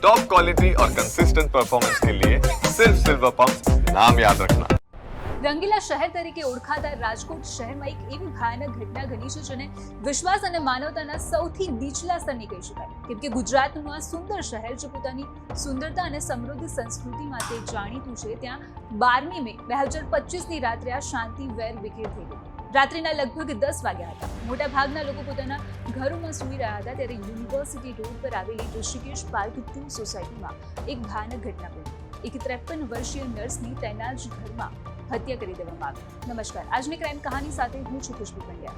Top quality और consistent performance के लिए सिर्फ सिल्वर पंप नाम याद रखना। રંગીલા શહેર તરીકે ઓળખાતા રાજકોટ શહેરમાં એક એવી ભયાનક ઘટના ઘટી છે જેને વિશ્વાસ અને માનવતાના સૌથી નીચલા સ્તરની કહી શકાય, કેમ કે ગુજરાતનું આ સુંદર શહેર જે પોતાની સુંદરતા અને સમૃદ્ધ સંસ્કૃતિ માટે જાણીતું છે, ત્યાં 12મી મે 2025ની રાત્રે આ શાંતિ વેર વિખેર થઈ ગઈ. રાત્રિના લગભગ 10 વાગ્યા હતા. મોટા ભાગના લોકો પોતાના ઘરોમાં સૂઈ રહ્યા હતા ત્યારે યુનિવર્સિટી રોડ પર આવેલી ઋષિકેશ પાર્ક 2 સોસાયટીમાં એક ભયાનક ઘટના બની. એક 53 વર્ષીય નર્સની તેના જ ઘરમાં હત્યા કરી દેવામાં આવી. નમસ્કાર, આજની ક્રાઇમ કહાની સાથે હું છું ખુશ્બુ પંડ્યા.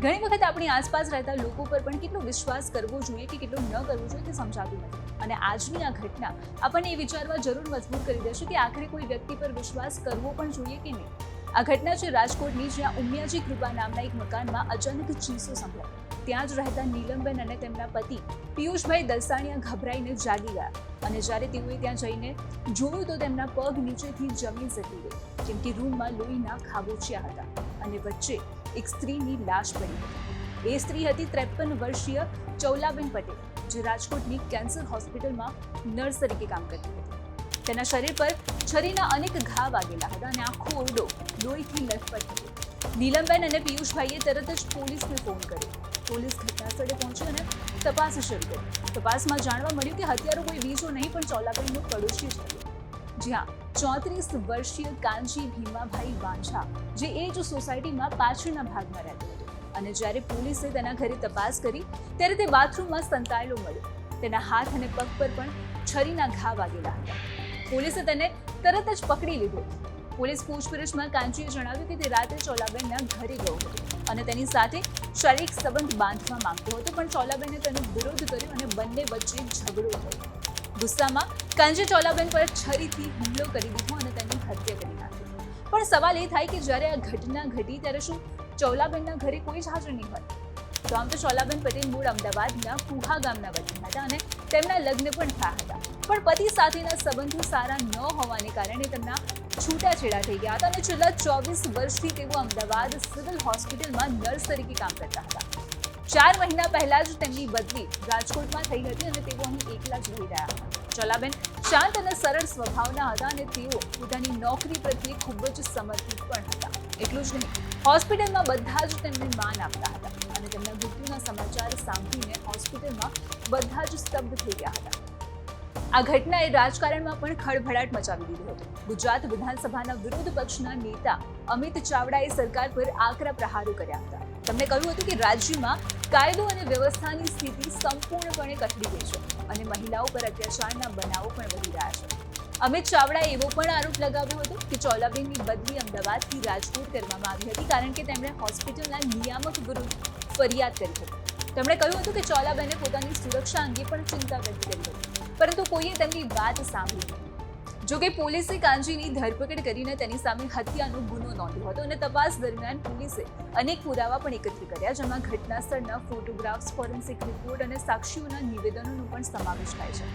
ઘણી વખત આપણી આસપાસ રહેતા લોકો પર પણ કેટલો વિશ્વાસ કરવો જોઈએ કે કેટલો ન કરવો જોઈએ તે સમજાતું નથી. અને આજની આ ઘટના આપણને એ વિચારવા જરૂર મજબૂર કરી દેશે કે આખરે કોઈ વ્યક્તિ પર વિશ્વાસ કરવો પણ જોઈએ કે નહીં. આ ઘટના છે રાજકોટની, જ્યાં ઉમિયાજી કૃપા નામના એક મકાનમાં અચાનક ચીસો સંભળાઈ. ત્યાં જ રહેતા નીલમબેન અને તેમના પતિ પિયુષભાઈ દલસાણીયા ગભરાઈને જાગી ગયા અને જ્યારે તેઓએ ત્યાં જઈને જોયું તો તેમના પગ નીચેથી જમીન સરકી ગઈ, જેમ કે રૂમમાં લોહીના ખાબોચિયા હતા અને વચ્ચે એક સ્ત્રીની લાશ પડી હતી. એ સ્ત્રી હતી 53 વર્ષીય ચૌલાબેન પટેલ, જે રાજકોટની કેન્સર હોસ્પિટલમાં નર્સ તરીકે કામ કરતી હતી. તેના શરીર પર છરીના અનેક ઘા વાગેલા હતા અને આખો ઓરડો લોહીથી લથપથ હતો. નીલમબેન અને પિયુષભાઈએ તરત જ પોલીસને ફોન કર્યો. પોલીસ ઘટના સ્થળે પહોંચી અને તપાસ શરૂ કરી. તપાસમાં જાણવા મળ્યું કે હત્યારો કોઈ બીજો નહીં પણ ચોલાબેનનો પડોશી જ હતો. જ્યાં 34 વર્ષીય કાનજી ભીમાભાઈ વાંઝા, જે એ જ સોસાયટીમાં પાછળના ભાગમાં રહેતો હતો. અને જ્યારે પોલીસે તેના ઘરે તપાસ કરી ત્યારે તે બાથરૂમમાં સંતાયેલો મળ્યો. તેના હાથ અને પગ પર પણ છરીના ઘા વાગેલા હતા. પોલીસે તેને તરત જ પકડી લીધો. પોલીસ પૂછપરછમાં કાંચીએ જણાવ્યું કે તે રાત્રે ચોલાબેનના ઘરે ગયો હતો અને તેની સાથે શારીરિક સંબંધ બાંધવા માંગતો હતો, પણ ચોલાબેને તેનો વિરોધ કર્યો અને બંને વચ્ચે ઝઘડો થયો. ગુસ્સામાં કાંચે ચોલાબેન પર છરીથી હુમલો કરી દીધો અને તેની હત્યા કરી નાખી. પણ સવાલ એ થાય કે જ્યારે આ ઘટના ઘટી ત્યારે શું ચોલાબેનના ઘરે કોઈ જ હાજર નહીં હોય? તો આમ તો ચોલાબેન પટેલ મૂળ અમદાવાદના કુહા ગામના વતની હતા અને તેમના લગ્ન પણ થયા હતા, પણ પતિ સાથેના સંબંધો સારા ન હોવાને કારણે તેમના છૂટાછેડા થઈ ગયા હતા અને છેલ્લા 24 વર્ષથી તેઓ અમદાવાદ સિવિલ હોસ્પિટલમાં નર્સ તરીકે કામ કરતા હતા. 4 મહિના પહેલા જ તેમની બદલી રાજકોટમાં થઈ હતી અને તેઓ અહીં એકલા જ રહી રહ્યા હતા. ચોલાબેન શાંત અને સરળ સ્વભાવના હતા અને તેઓ પોતાની નોકરી પ્રત્યે ખૂબ જ સમર્પિત પણ હતા. એટલું જ નહીં, હોસ્પિટલમાં બધા જ તેમને માન આપતા હતા અને તેમના મૃત્યુના સમાચાર સાંભળીને હોસ્પિટલમાં બધા જ સ્તબ્ધ થઈ ગયા હતા. આ ઘટનાએ રાજકારણમાં પણ ખળભળાટ મચાવી દીધો હતો. ગુજરાત વિધાનસભાના વિરોધ પક્ષના નેતા અમિત ચાવડાએ સરકાર પર આકરા પ્રહારો કર્યા હતા. તેમણે કહ્યું હતું કે રાજ્યમાં કાયદો અને વ્યવસ્થાની સ્થિતિ સંપૂર્ણપણે કથળી ગઈ છે અને મહિલાઓ પર અત્યાચારના બનાવો પણ વધી રહ્યા છે. અમિત ચાવડાએ એવો પણ આરોપ લગાવ્યો હતો કે ચોલાબેનની બદલી અમદાવાદથી રાજકોટ કરવામાં આવી હતી કારણ કે તેમણે હોસ્પિટલના નિયામક વિરુદ્ધ ફરિયાદ કરી હતી. તેમણે કહ્યું હતું કે ચોલાબેને પોતાની સુરક્ષા અંગે પણ ચિંતા વ્યક્ત કરી હતી, પરંતુ કોઈએ તેમની વાત સાંભળી નહીં. જોકે પોલીસે કાંજીની ધરપકડ કરીને તેની સામે હત્યાનો ગુનો નોંધ્યો હતો અને તપાસ દરમિયાન પોલીસે અનેક પુરાવા પણ એકત્ર કર્યા, જેમાં ઘટના સ્થળના ફોટોગ્રાફ્સ, ફોરેન્સિક રિપોર્ટ અને સાક્ષીઓના નિવેદનોનો પણ સમાવેશ થાય છે.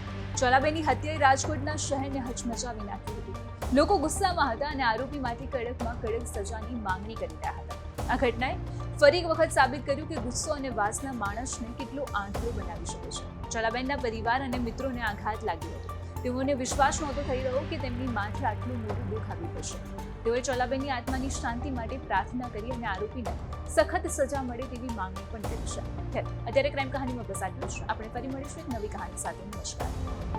ચોલાબેનની હત્યાએ રાજકોટના શહેરને હચમચાવી નાખ્યું હતું. લોકો ગુસ્સામાં હતા અને આરોપી માટે કડકમાં કડક સજાની માંગણી કરી રહ્યા હતા. આ ઘટનાએ ફરી એક વખત સાબિત કર્યું કે ગુસ્સો અને વાસના માણસને કેટલો આંધળો બનાવી શકે છે. ચોલાબેનના પરિવાર અને મિત્રોને આઘાત લાગ્યો હતો. તેઓને વિશ્વાસ નહોતો થઈ રહ્યો કે તેમની માથે આટલું મોટું દુઃખ આવી પડશે. તેઓએ ચોલાબેનની આત્માની શાંતિ માટે પ્રાર્થના કરી અને આરોપીને સખત સજા મળે તેવી માંગણી પણ કરી છે. અત્યારે ક્રાઇમ કહાનીમાં બસ આટલું જ. આપણે ફરી મળીશું એક નવી કહાની સાથે. નમસ્કાર.